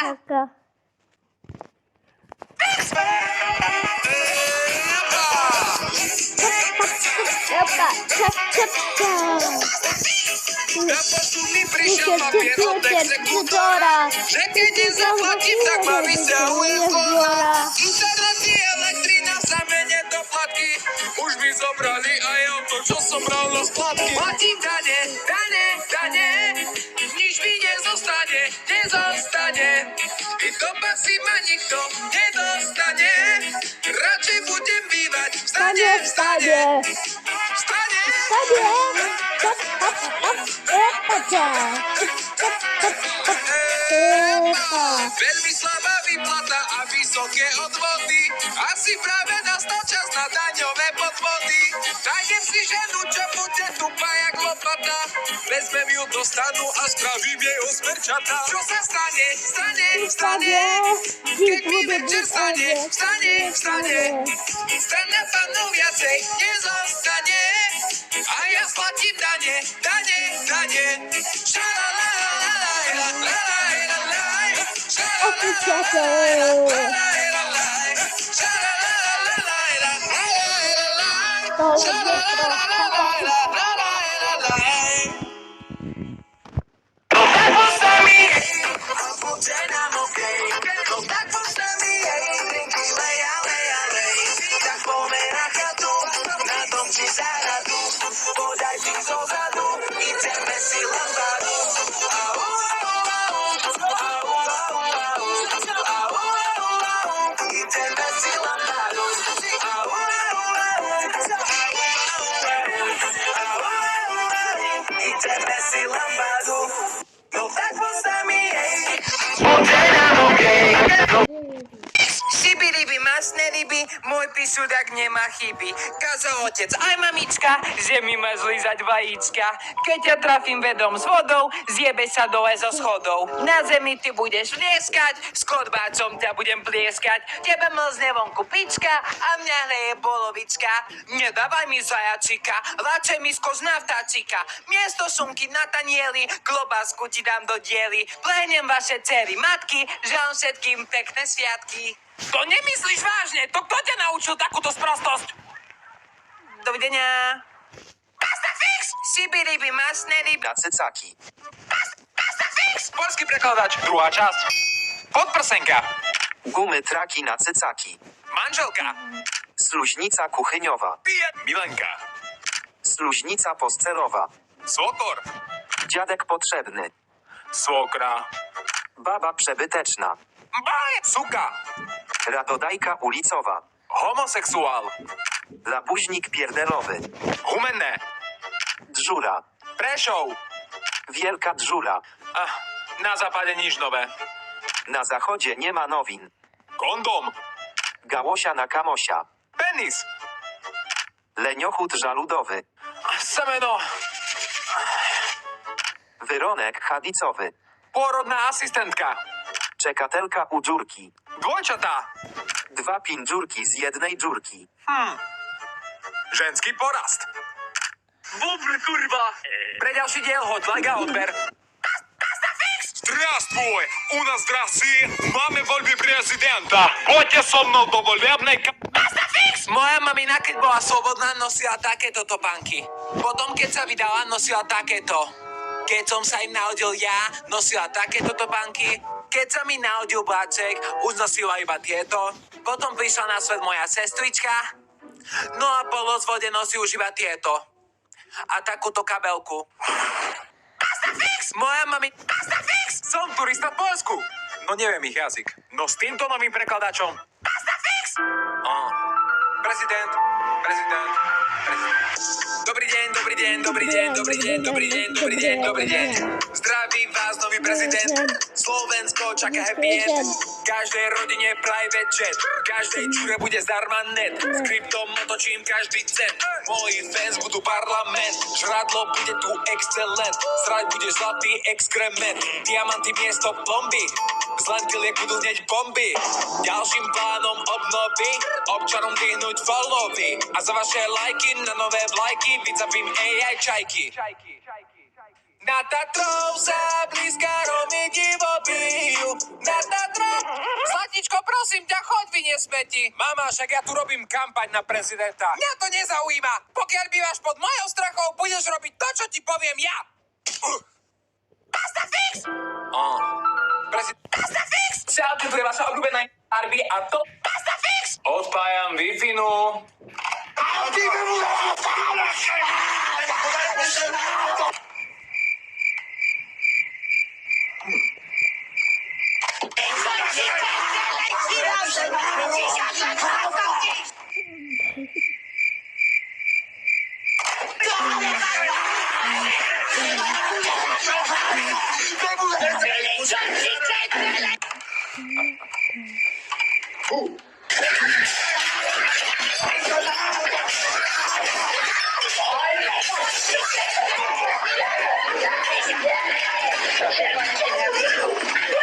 Taka. Opa, czap, czap, czap. Na poštu mi prišiel papier od exekutora, že keď nezaplatím, tak ma vysťahuje z dvora. Internet i elektrina za mene doplatky, už mi zobrali aj auto, čo som bral na splatky. Platím dane, dane, dane, nič mi nezostane, nezostane. I do basy ma nikto nedostane, radšej budem bývať v stane, v stane, v stane. Czap, czap, czap. Epa, czap. Czap, czap, czap. Epa. Veľmi slabá výplata a vysoké odvody, asi práve nastal čas na daňové podvody. Nájdem si ženu, čo bude tupá jak lopata, vezmem ju do stanu a spravím jej osmerčata. Čo sa stane, stane, stane, keď mi večer stane, stane, stane. Strana panov viacej nezostane, a ja splatím dane, dane, dane. Šiby, masné ryby, môj pisudak nemá chyby. Kazal otec aj mamička, že mi má zlízať vajíčka. Keď ťa trafím vedom s vodou, zjebe sa dole zo schodov. Na zemi ty budeš vlieskať, s kodbáčom ťa budem plieskať. Tebe mlzne vonku pička a mňa hreje polovička. Nedávaj mi zajačika, radšej misko z naftáčika. Miesto šunky na tanieli, klobásku ti dám do diely. Plehnem vaše dcery matky, želám všetkým pekné sviatky. To nemyslíš vážne? To kto ťa naučil takúto sprostosť? Dovidenia. Pasta fix! Šiby, ryby, masné ryby. Na cecaki. Pasta fix! Polský prekladač, druhá časť. Podprsenka. Gumy traki na cecaki. Manželka. Sluźnica kuchyniowa. Pije. Milenka. Sluźnica poscelowa. Swokor. Dziadek potrzebny. Swokra. Baba przebyteczna. Baje. Suka. Radodajka ulicowa. Homoseksuál. Labuźnik pierdelowy. Humenné. Dżura. Prešov. Wielka dżura. Na západe nič nové. Na zachodzie nie ma nowin. Kondom. Gałosia na kamosia. Penis. Leniochód żaludowy. Semeno. Wyronek hadicowy. Pôrodná asistentka. Czekatelka u dziurki. Dvojčatá. 2 pindziurki z jednej dziurki. Ženský porast. Bobr, kurva. Pre ďalší diel hoď like a odber. Здравствуй! У нас в России máme voľby prezidenta. Poďte so mnou do volebnej Moja mamina, keď bola slobodná, nosila takéto topánky. Potom, keď sa vydala, nosila takéto. Keď som sa im narodil ja, nosila takéto topánky. Keď sa mi narodil bráček, už nosila iba tieto. Potom prišla na svet moja sestrička. No a po rozvode nosí už iba tieto. A takúto kabelku. Pasta fix! Moja mami... Pasta fix! Som turista v Poľsku. No neviem ich jazyk. No s týmto novým prekladačom... Pasta fix! Prezident, prezident, prezident. Dobrý deň, dobrý deň, dobrý deň, dobrý deň, dobrý deň, dobrý deň, dobrý deň. Zdraví vás nový prezident. Slovensko čaká happy end. Každej rodine private jet. Každej čure bude zdarma net. S kryptom otočím každý cent. Moji fans budú parlament. Žradlo bude tu excelent. Srať bude zlatý exkrement. Diamanty miesto plomby. Z lentiliek budú hneď bomby. Ďalším plánom obnovy občanom vyhnúť followy. A za vaše lajky na nové vlajky vycapím AI čajky. Na Tatrov sa blízka Romy divo bijú. Na Prosím ťa, choď vyniesť smeti. Mama, však ja tu robím kampaň na prezidenta. Mňa to nezaujíma. Pokiaľ bývaš pod mojou strechou, budeš robiť to, čo ti poviem ja. Pasta fix! Pasta fix! Čaute, tu je vaša obľúbená Arby a to... Pasta fix! Odpájam Wi-Fi-nu.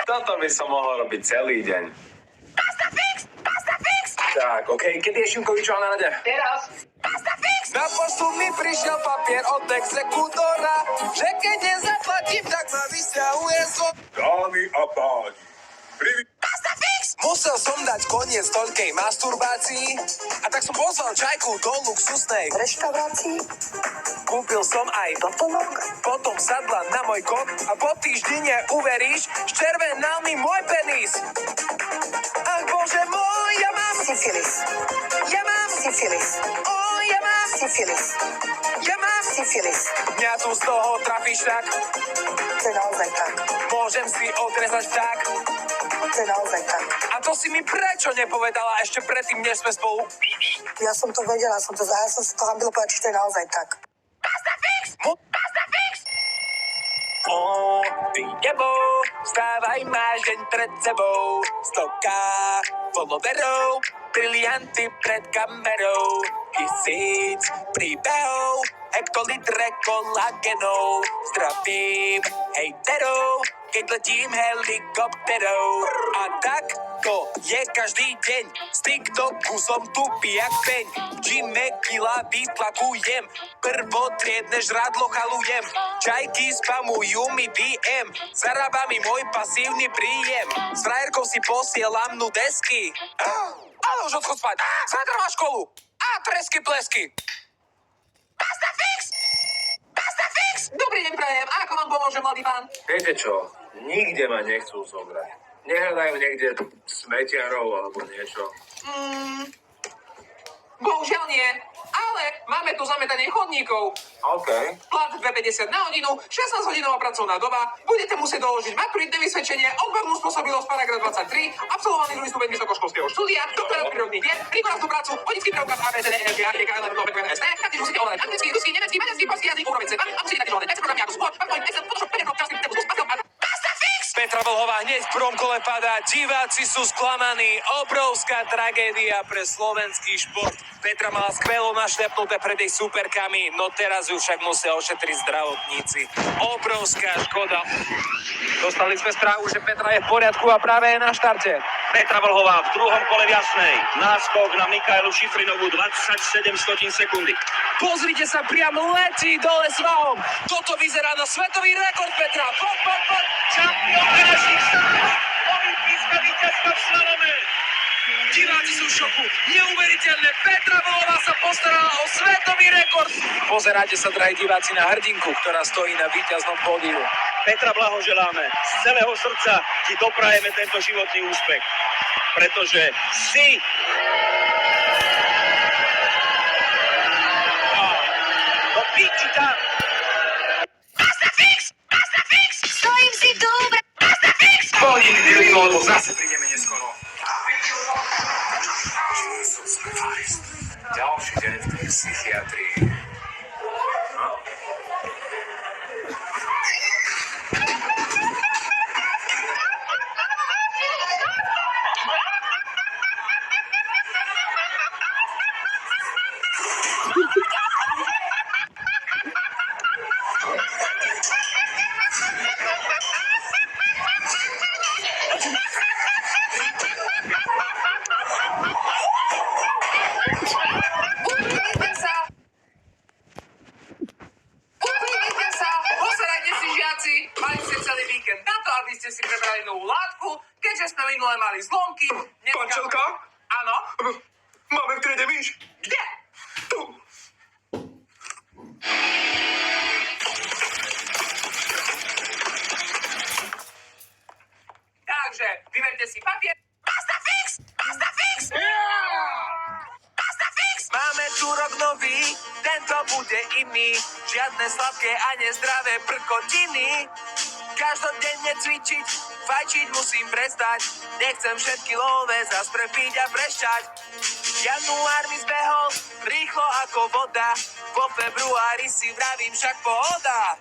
Toto by som mohol robiť celý deň. Pasta fix! Pasta fix! Tak, okej, kedy je Šimkovičová na rade? Teraz! Pasta fix! Na poštu mi prišiel papier od exekútora, že keď nezaplatím, tak ma vysťahuje zo... Dámy a páni, Pasta fix! Musel som dať koniec toľkej masturbácii a tak som pozval Čajku do luxusnej reštaurácii, kúpil som aj doplnok, potom sadla na môj kok a po týždine uveríš, ščervenal mi môj penis. Ach bože môj, ja mám syfilis, ja mám syfilis, mňa tu z toho trafíš tak, to je naozaj tak, môžem si odrezať tak. to je naozaj tak. A to si mi prečo nepovedala ešte predtým, než sme spolu? Ja som to vedela, ja som si to hambilo povedať, či to je naozaj tak. Pasta fix! Pasta fix! Ó, ty nebo, vstávaj, máš deň pred sebou. 100K followerov, brilianty pred kamerou. 1000 príbehov, hektolitre kolagenov. Zdravím hejterov, keď letím helikopterou. A tak to je každý deň, z TikToku som tupý jak peň. V gyme kila vytlakujem, prvotriedne žradlo chalujem. Čajky spamujú mi DM, zarába mi môj pasívny príjem. S frajerkou si posielam nudesky. Ale už odchod spať, zajtra má školu. A tresky plesky. Pasta fix! Pasta fix! Dobrý deň, prajem. A ako vám pomôže, mladý pán? Viete čo? Nikde ma nechcú zobrať. Nehľadajú niekde smetiarov alebo niečo. Bohužiaľ nie. Ale máme tu zametanie chodníkov. OK. Plat 2,50 na hodinu, 16 hodinová pracovná doba. Budete musieť doložiť maturitné vysvedčenie, odbornú spôsobilosť paragraf 23, absolvovaný druhý stupeň vysokoškolského štúdia, doktorát prírodných vied, výkonnostnú prácu, vodický preukaz ABCD, EFG, AGK, LMNOPQNST, taktiež musíte ovládať anglický, ruský, nemecký, maďarský, polský jazyk, úroveň C2 a musíte taktiež ovládať texty programy ako Word, PowerPoint, Excel, Photoshop, PDF, JavaScript, Tempus, Pascal, Pasta fix! Petra Vlhová hneď v prvom kole padá, diváci sú sklamaní, obrovská tragédia pre slovenský šport. Petra mala skvelo našľapnuté pred jej superkami, no teraz ju však musia ošetriť zdravotníci. Obrovská škoda. Dostali sme správu, že Petra je v poriadku a práve je na štarte. Petra Vlhová v druhom kole viacnej. Náskok na Mikaelu Šifrinovú 27 sekundy. Pozrite sa, priamo letí dole svahom. Toto vyzerá na svetový rekord, Petra. Poď. Čampión Benešík Sámeš. Olympijská víťazka v slalome. Diváci sú v šoku. Neuveriteľné. Petra Vlhová sa postarala o svetový rekord. Pozeráte sa, drahí diváci, na hrdinku, ktorá stojí na víťaznom pódiu. Petra, blahoželáme. Z celého srdca ti doprajeme tento životný úspech. Pretože si... No piči tam. Pasta fix! Pasta fix! Stojím si tu! Pasta fix! Pohodím, Dilino, lebo zase prídeme neskoro. Ďalší deň v psychiatrii. chlapci, mali ste celý víkend na to, aby ste si prebrali novú látku, keďže sme minule mali zlomky. Pančelka? Áno. Máme v triede myš. Kde? Tu. Takže, vyberte si papier. Basta fix! Basta fix! Basta fix! Máme tu rok nový, tento bude iný. Žiadne sladké a nezdravé prkotiny. Každodenne cvičiť, fajčiť musím prestať. Nechcem všetky love zas prepiť a prešťať. Január mi zbehol, rýchlo ako voda. Vo februári si vravím však pohoda.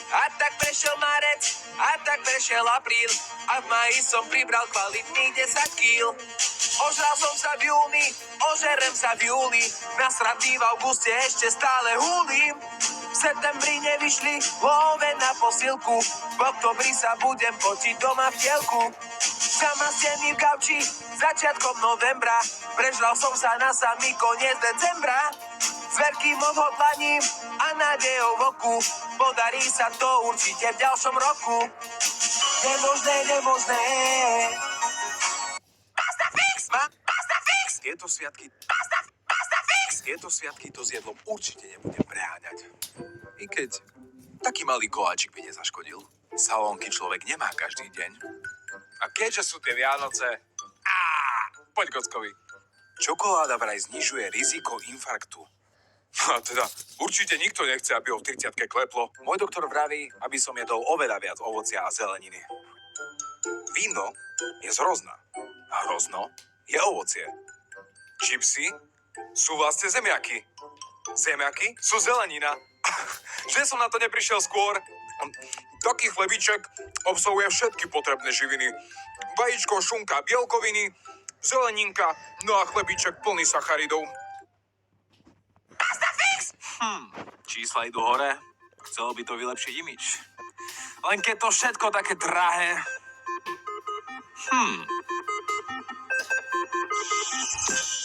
A tak prešiel marec, a tak prešiel apríl. A v máji som pribral kvalitných 10 kýl. Ožral som sa v júni, ožerem sa v júli. Nasratý v auguste ešte stále húlim. V septembri nevyšli love na posilku. V oktobri sa budem potiť doma v tielku. Zamastený v gauči začiatkom novembra. Prežral som sa na samý koniec decembra. S veľkým odhodlaním a nádejou v oku. Podarí sa to určite v ďalšom roku. Nemožné, nemožné. Basta fix! Basta fix! Tieto sviatky to s jedlom určite nebudem preháňať. I keď taký malý koláčik by nezaškodil. Salónky človek nemá každý deň. A keďže sú tie Vianoce... Poď kockovi. Čokoláda vraj znižuje riziko infarktu. A teda, určite nikto nechce, aby ho v 30-ke kleplo. Môj doktor vraví, aby som jedol oveľa viac ovocia a zeleniny. Víno je z hrozna. A hrozno je ovocie. Čipsy sú vlastne zemiaky. Zemiaky sú zelenina. Že som na to neprišiel skôr? Taký chlebiček obsahuje všetky potrebné živiny. Vajíčko, šunka, bielkoviny, zeleninka, no a chlebiček plný sacharidov. Čísla idú hore, chcelo by to vylepšiť imič. Len keď to všetko také drahé.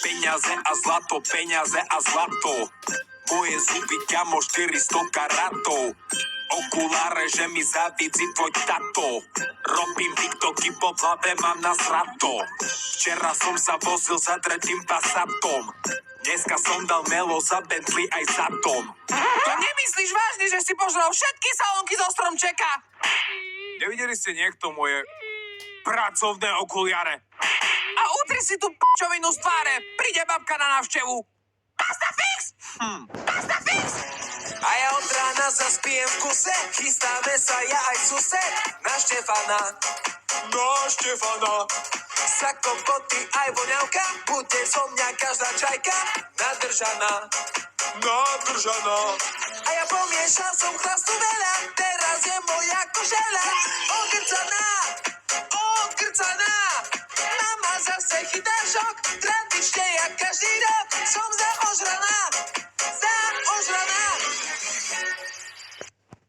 Peniaze a zlato, peniaze a zlato. Moje zuby ťamo 400 karátov. Okuláre, že mi zavidí tvoj tato. Robím TikToky, po hlave mám nasrato. Včera som sa vozil za tretím Passatom. Dneska som dal melo za Bentley aj za dom. To nemyslíš vážne, že si požral všetky salónky zo stromčeka? Nevideli ste niekto moje pracovné okuliare? A utri si tú p***čovinu z tváre. Príde babka na návštevu. Basta fix! Basta fix! A ja od rána zaspijem v kuse. Chystáme sa ja aj sused na Štefana. No, Štefana. Sa kopoty aj voňavka. Bude zo mňa každá čajka nadržaná. Nadržaná. A ja pomiešal som chlastu veľa. Teraz je moja kožela ogrcaná. Ogrcaná. Mama zase chytá šok. Tradične jak každý rok. Som zaožraná. Zaožraná.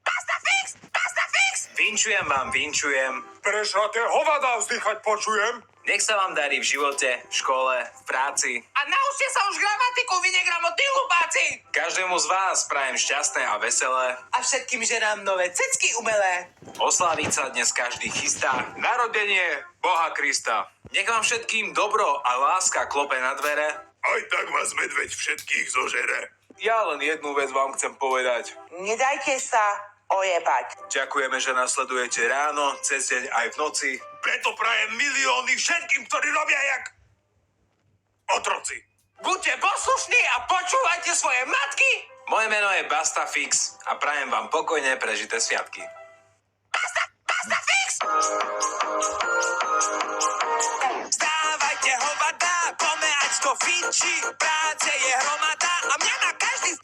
Basta fix! Basta fix! Vinčujem vám, vinčujem. Prešaté hovada vzdychať počujem. Nech sa vám darí v živote, v škole, v práci. A naučte sa už gramatiku, vy negramotní hlupáci! Každému z vás prajem šťastné a veselé. A všetkým ženám nové cecky umelé. Osláviť sa dnes každý chystá. Narodenie Boha Krista. Nech vám všetkým dobro a láska klope na dvere. Aj tak vás medveď všetkých zožere. Ja len jednu vec vám chcem povedať. Nedajte sa ojebať. Ďakujeme, že nás sledujete ráno, cez deň aj v noci. Preto prajem milióny všetkým, ktorí robia jak otroci. Buďte poslušní a počúvajte svoje matky. Moje meno je Basta Fix a prajem vám pokojne prežité sviatky. Basta fix! Vstávajte hovada, pome ať to finčí. Práce je hromada a mňa na každý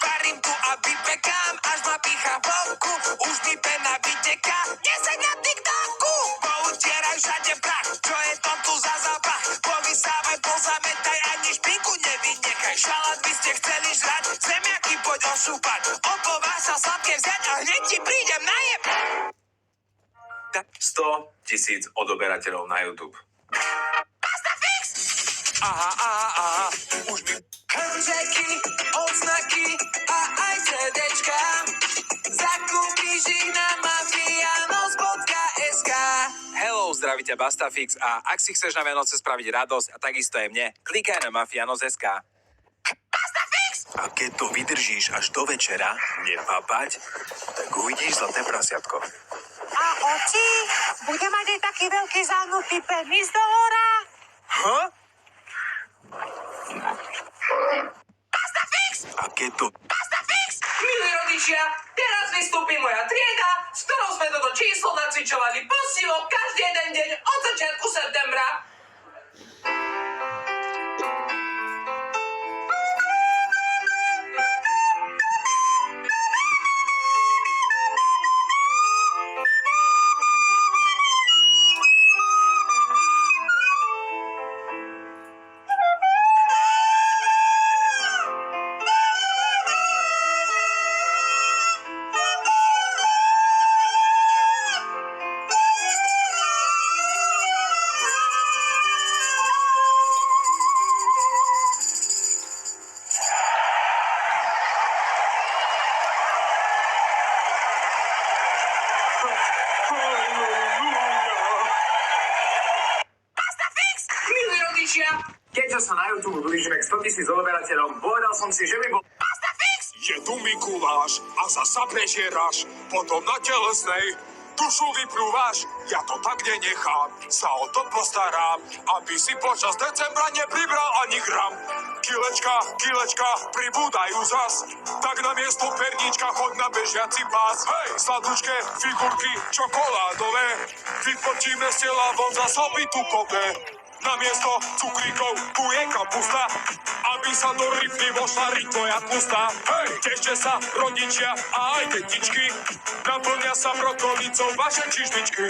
varím tu a vypekám, až ma pícha vonku. Už mi pena vyteká, neseď na TikToku. Poutieraj všade prach, čo je to tu za zápach. Povysávaj, pozametaj, ani špinku nevynechaj. Šalát by ste chceli žrať, zemiaky poď ošúpať. Opováž sa sladké vziať a hneď ti prídem najeb. 100 000 odoberateľov na YouTube. Basta fix! Aha, už mi Handžeky, odznaky a aj CDčka. Zakúpiš ich na mafianos.sk. Hello, zdraví ťa Bastafix a ak si chceš na Vianoce spraviť radosť a takisto aj mne, klikaj na mafianos.sk. A keď to vydržíš až do večera, nepapať, tak uvidíš zlaté prasiatko. A oči, bude mať aj taký veľký zahnutý penis do hora? Ha? A keď to... Milí rodičia, teraz vystúpi moja trieda, s ktorou sme toto číslo nacvičovali poctivo každý jeden deň od začiatku septembra. Milí rodičia, Keďže sa na YouTube blížime k 100 000 odberateľom, povedal som si, že by bol... Je tu Mikuláš a zasa prežieráš, potom na telesnej dušu vyplúvaš. Ja to tak nenechám, sa o to postarám, aby si počas decembra nepribral ani gram. Kilečka, pribúdajú zas, tak na miesto perníčka choď na bežiaci pás. Hej, sladúčke, figurky, čokoládové, vypotíme z tela von za soby tukové. Na miesto cukríkov tu je kapusta, aby sa do rybky vošla tvoja pusta. Hej, tešte sa rodičia a aj detičky, naplňa sa brokolicou vaše čižmičky.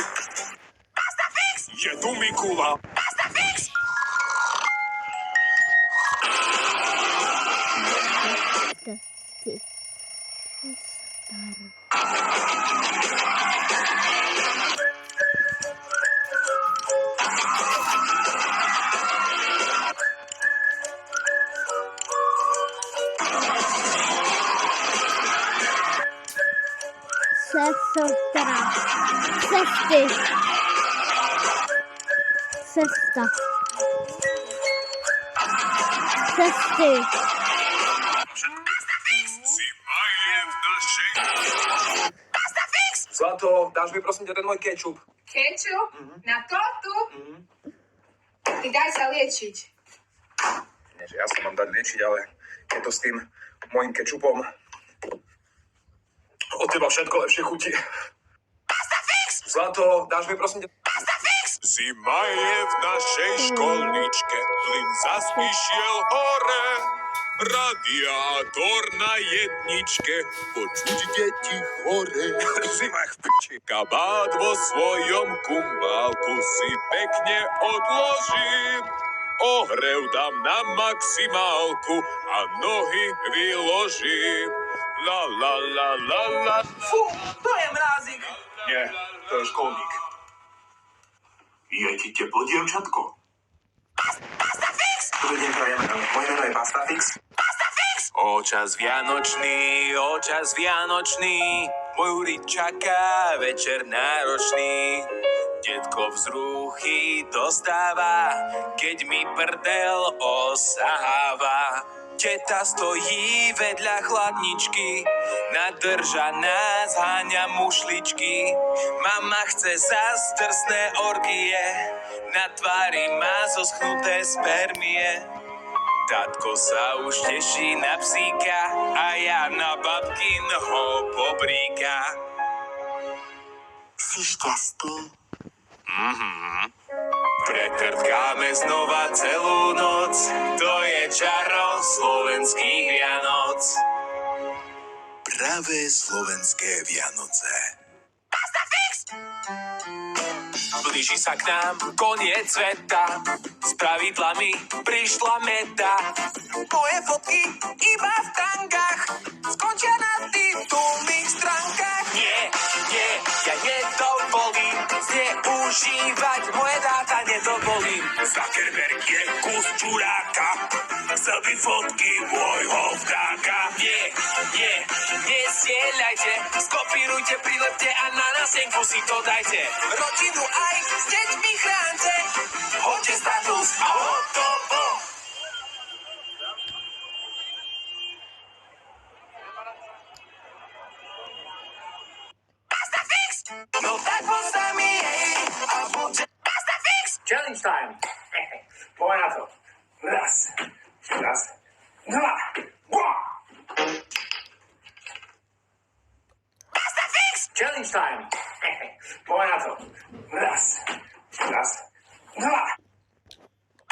Je tu Mikula. Sestra. Cesty. Cesta. Cesty. Zima je v našej... Zlato, dáš mi prosím ťa ten môj kečup? Kečup? Na tortu? Ty daj sa liečiť. Nie, že ja sa mám dať liečiť, ale je to s tým môjim kečupom. Od teba všetko lepšie chutí. Zlato, dáš mi prosím ťa... Zima je v našej školničke, plyn zas išiel hore. Radiátor na jedničke, počuť deti chore. Zima v piči. Kabát vo svojom kumbálku si pekne odložím. Ohrev dám na maximálku a nohy vyložím. La la la la la. Fú, to je mrázik. Nie, to je školník. Je ti teplo, dievčatko? Dobrý deň, prajem. Moje meno je Bastafix. Očas vianočný, moju riť čaká večer náročný. Detko vzruchy dostáva, keď mi prdel osáva. Teta stojí vedľa chladničky, nadržaná zháňa mušličky. Mama chce zas drsné orgie, na tvári má zoschnuté spermie. Tatko sa už teší na psíka a ja na babkinho bobríka. Si šťastný? Pretrtkáme znova celú noc, to je čaro slovenských Vianoc. Pravé slovenské Vianoce. Blíži sa k nám koniec sveta, s pravidlami prišla meta. Moje fotky iba v tankách skončia na titulných stránkach. Nie, ja nedovolím zneužívať moje dáta, nedovolím. Zuckerberg je kus čuráka, selfie fotky môjho vtáka. Nesieľajte, skopírujte, prilepte a na nasienku si to dajte. Rodinu aj s deťmi chránte, hoďte status a hotovo. No tak poď s nami, hej, a buďte Pastafix! Challenge time. Poď na to. Raz, dva. Pastafix! Challenge time. Poď na to. Raz, dva.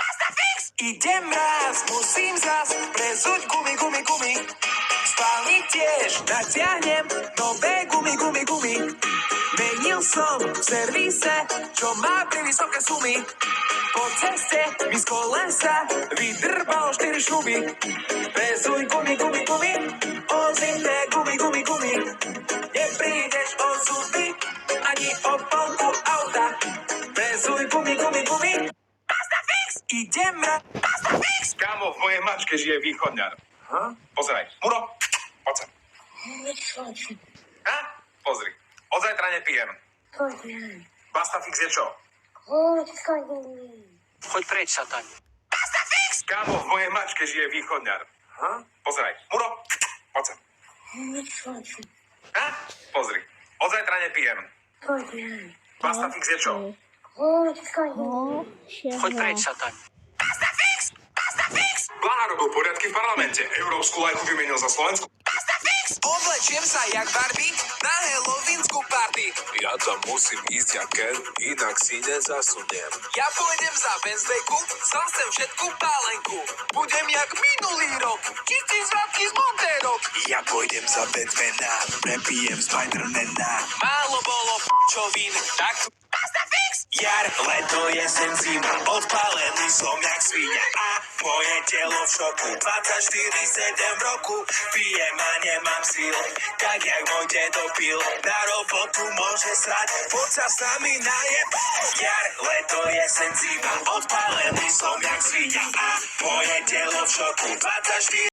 Pastafix! Idem raz, musím zas prezuť gumy. Spálnik tiež natiahnem nové gumy. Menil som v servise, čo má pri vysoké sumy. Po ceste mi z kolesa vydrbalo 4 šuby. Prezuj gumy, ozimné gumy. Neprídeš o zuby, ani o polku auta. Prezuj gumy. Pastafix! Idem raz, Pastafix! Kámo, v mojej mačke žije východňar. Pozeraj. Muro, poď sem. Pozri. Od zajtra nepijem. Pastafix je čo? Choď preč, satan. Pastafix! Kámo, v mojej mačke žije východňar. Pozeraj. Muro, poď sem. Pozri. Od zajtra nepijem. Pastafix je čo? Choď preč, satan. Pastafix! Blaha robil poriadky v parlamente. Európsku lajku vymenil za Slovensku. Pastafix! Oblečiem sa jak Barbie na Halloweensku party. Ja tam musím ísť jak Ken, inak si nezasuniem. Ja pôjdem za Wednesdayku, zlasem všetku pálenku. Budem jak minulý rok, čistý zvratky z Montérok. Ja pôjdem za Batmana, prepijem Spidermana. Málo bolo p***čovín, tak tu... Pastafix! Jar, leto, jeseň, zima, odpálený som jak svinia a moje telo v šoku. 24/7 v roku, pijem a nemám síl, tak jak môj dedo pil. Na robotu môže srať, poď sa s nami najeb. Jar, leto, jeseň, zima, odpálený som jak svinia a moje telo v šoku. 24